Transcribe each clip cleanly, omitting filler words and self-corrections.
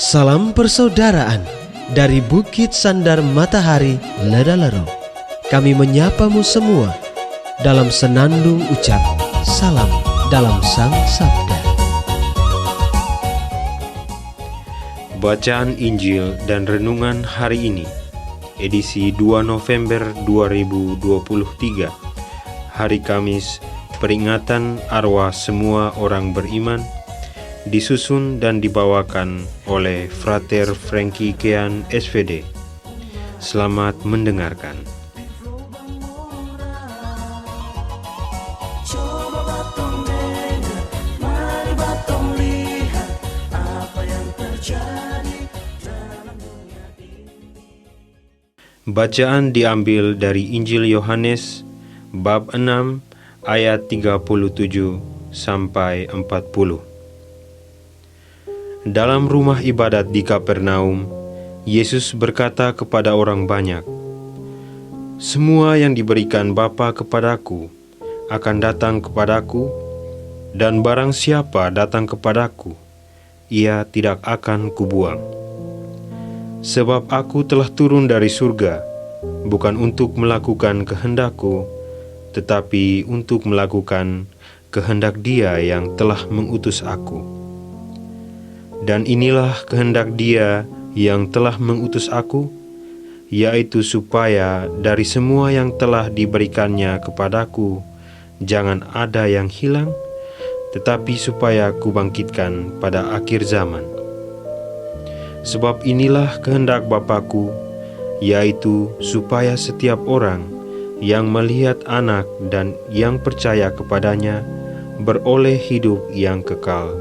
Salam persaudaraan dari Bukit Sandar Matahari Ledalero. Kami menyapamu semua dalam senandung ucap salam dalam Sang Sabda. Bacaan Injil dan Renungan hari ini, edisi 2 November 2023, hari Kamis, peringatan arwah semua orang beriman, disusun dan dibawakan oleh Frater Frankie Kean SVD. Selamat mendengarkan. Bacaan diambil dari Injil Yohanes bab 6 ayat 37 sampai 40. Dalam rumah ibadat di Kapernaum, Yesus berkata kepada orang banyak, "Semua yang diberikan Bapa kepadaku akan datang kepadaku, dan barang siapa datang kepadaku, ia tidak akan kubuang. Sebab aku telah turun dari surga, bukan untuk melakukan kehendakku, tetapi untuk melakukan kehendak Dia yang telah mengutus aku. Dan inilah kehendak Dia yang telah mengutus aku, yaitu supaya dari semua yang telah diberikannya kepadaku, jangan ada yang hilang, tetapi supaya kubangkitkan pada akhir zaman. Sebab inilah kehendak Bapa-Ku, yaitu supaya setiap orang yang melihat Anak dan yang percaya kepadanya beroleh hidup yang kekal,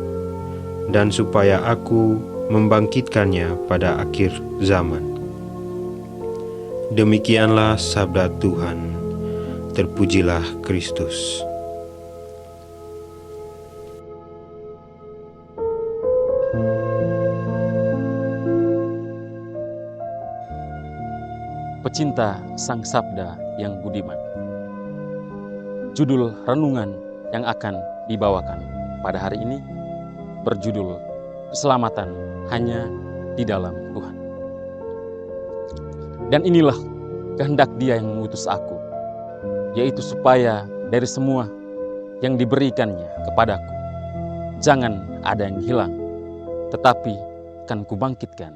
dan supaya Aku membangkitkannya pada akhir zaman." Demikianlah sabda Tuhan. Terpujilah Kristus. Pecinta Sang Sabda yang budiman. Judul renungan yang akan dibawakan pada hari ini berjudul Keselamatan Hanya di Dalam Tuhan. Dan inilah kehendak Dia yang mengutus aku, yaitu supaya dari semua yang diberikannya kepadaku, jangan ada yang hilang, tetapi akan kubangkitkan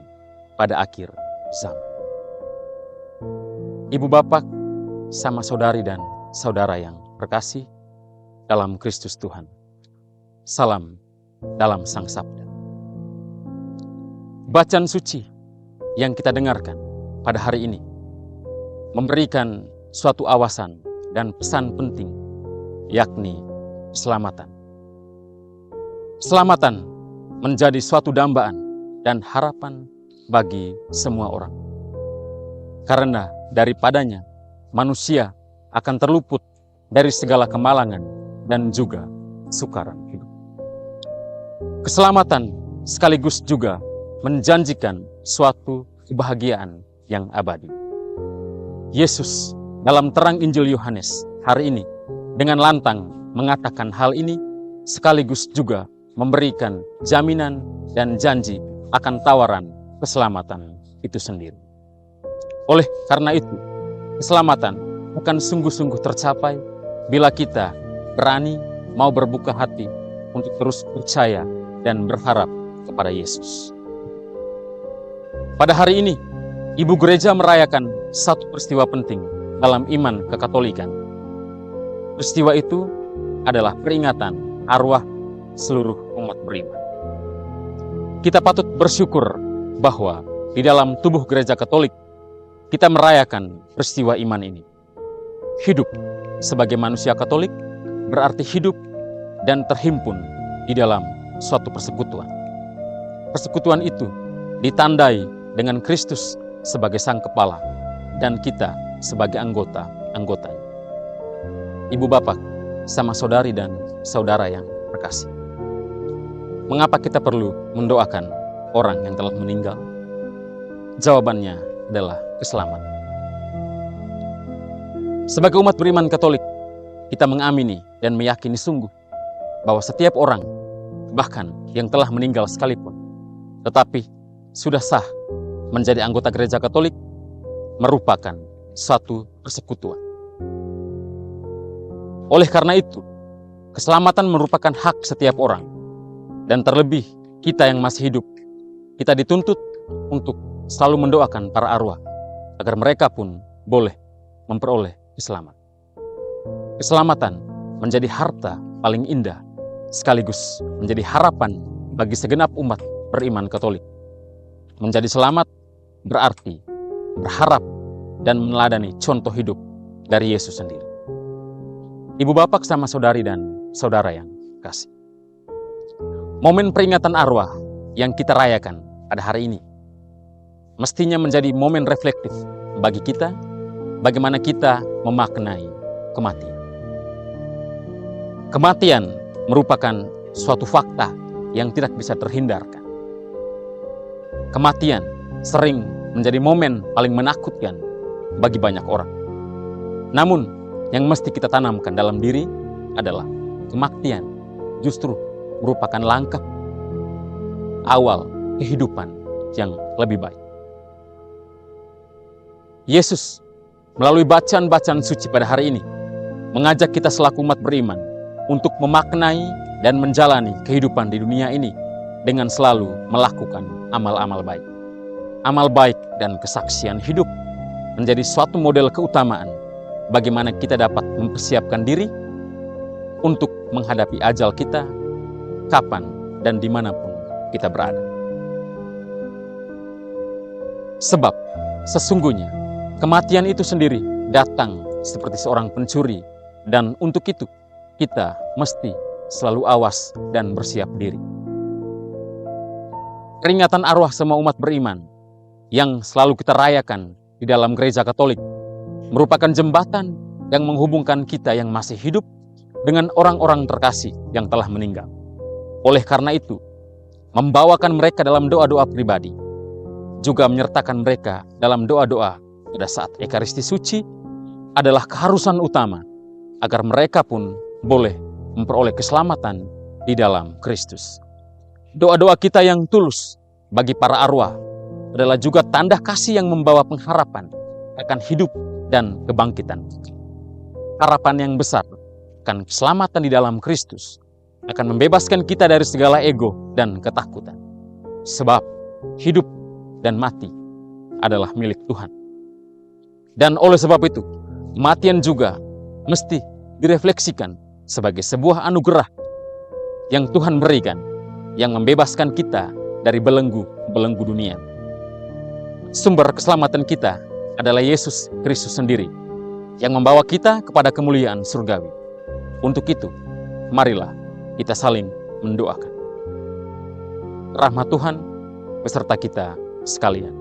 pada akhir zaman. Ibu bapak, sama saudari dan saudara yang terkasih dalam Kristus Tuhan. Salam dalam Sang Sabda. Bacaan suci yang kita dengarkan pada hari ini memberikan suatu awasan dan pesan penting, yakni keselamatan. Keselamatan menjadi suatu dambaan dan harapan bagi semua orang. Karena daripadanya manusia akan terluput dari segala kemalangan dan juga sukaran hidup. Keselamatan sekaligus juga menjanjikan suatu kebahagiaan yang abadi. Yesus dalam terang Injil Yohanes hari ini dengan lantang mengatakan hal ini, sekaligus juga memberikan jaminan dan janji akan tawaran keselamatan itu sendiri. Oleh karena itu, keselamatan akan sungguh-sungguh tercapai bila kita berani mau berbuka hati untuk terus percaya dan berharap kepada Yesus. Pada hari ini, Ibu Gereja merayakan satu peristiwa penting dalam iman kekatolikan. Peristiwa itu adalah peringatan arwah seluruh umat beriman. Kita patut bersyukur bahwa di dalam tubuh Gereja Katolik kita merayakan peristiwa iman ini. Hidup sebagai manusia Katolik berarti hidup dan terhimpun di dalam suatu persekutuan. Persekutuan itu ditandai dengan Kristus sebagai Sang Kepala dan kita sebagai anggota-anggotanya. Ibu bapak, sama saudari dan saudara yang terkasih. Mengapa kita perlu mendoakan orang yang telah meninggal? Jawabannya adalah keselamatan. Sebagai umat beriman Katolik, kita mengamini dan meyakini sungguh bahwa setiap orang, bahkan yang telah meninggal sekalipun, tetapi sudah sah menjadi anggota gereja Katolik merupakan suatu persekutuan. Oleh karena itu, keselamatan merupakan hak setiap orang, dan terlebih kita yang masih hidup. Kita dituntut untuk selalu mendoakan para arwah agar mereka pun boleh memperoleh keselamatan. Keselamatan menjadi harta paling indah, sekaligus menjadi harapan bagi segenap umat beriman Katolik. Menjadi selamat berarti berharap dan meneladani contoh hidup dari Yesus sendiri. Ibu bapak sama saudari dan saudara yang kasih. Momen peringatan arwah yang kita rayakan pada hari ini mestinya menjadi momen reflektif bagi kita, bagaimana kita memaknai kematian. Kematian merupakan suatu fakta yang tidak bisa terhindarkan. Kematian sering menjadi momen paling menakutkan bagi banyak orang. Namun, yang mesti kita tanamkan dalam diri adalah kematian justru merupakan langkah awal kehidupan yang lebih baik. Yesus melalui bacaan-bacaan suci pada hari ini mengajak kita selaku umat beriman untuk memaknai dan menjalani kehidupan di dunia ini dengan selalu melakukan amal-amal baik. Amal baik dan kesaksian hidup menjadi suatu model keutamaan bagaimana kita dapat mempersiapkan diri untuk menghadapi ajal kita kapan dan dimanapun kita berada. Sebab sesungguhnya kematian itu sendiri datang seperti seorang pencuri, dan untuk itu kita mesti selalu awas dan bersiap diri. Peringatan arwah semua umat beriman yang selalu kita rayakan di dalam gereja Katolik merupakan jembatan yang menghubungkan kita yang masih hidup dengan orang-orang terkasih yang telah meninggal. Oleh karena itu, membawakan mereka dalam doa-doa pribadi, juga menyertakan mereka dalam doa-doa pada saat Ekaristi Suci adalah keharusan utama agar mereka pun boleh memperoleh keselamatan di dalam Kristus. Doa-doa kita yang tulus bagi para arwah adalah juga tanda kasih yang membawa pengharapan akan hidup dan kebangkitan. Harapan yang besar akan keselamatan di dalam Kristus akan membebaskan kita dari segala ego dan ketakutan. Sebab hidup dan mati adalah milik Tuhan. Dan oleh sebab itu, kematian juga mesti direfleksikan sebagai sebuah anugerah yang Tuhan berikan, yang membebaskan kita dari belenggu-belenggu dunia. Sumber keselamatan kita adalah Yesus Kristus sendiri, yang membawa kita kepada kemuliaan surgawi. Untuk itu, marilah kita saling mendoakan. Rahmat Tuhan beserta kita sekalian.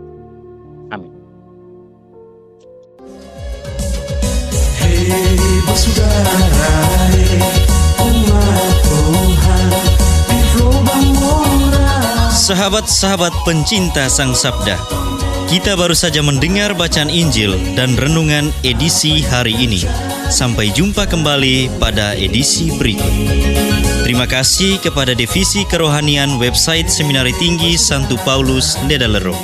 Amin. Hei bersaudara, umat Tuhan di lubang moral. Sahabat-sahabat pencinta Sang Sabda, kita baru saja mendengar bacaan Injil dan renungan edisi hari ini. Sampai jumpa kembali pada edisi berikut. Terima kasih kepada Divisi Kerohanian website Seminari Tinggi Santo Paulus Ledalero.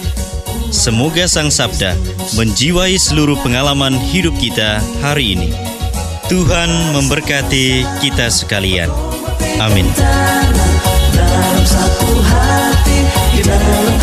Semoga Sang Sabda menjiwai seluruh pengalaman hidup kita hari ini. Tuhan memberkati kita sekalian. Amin. Dalam satu hati, di dalam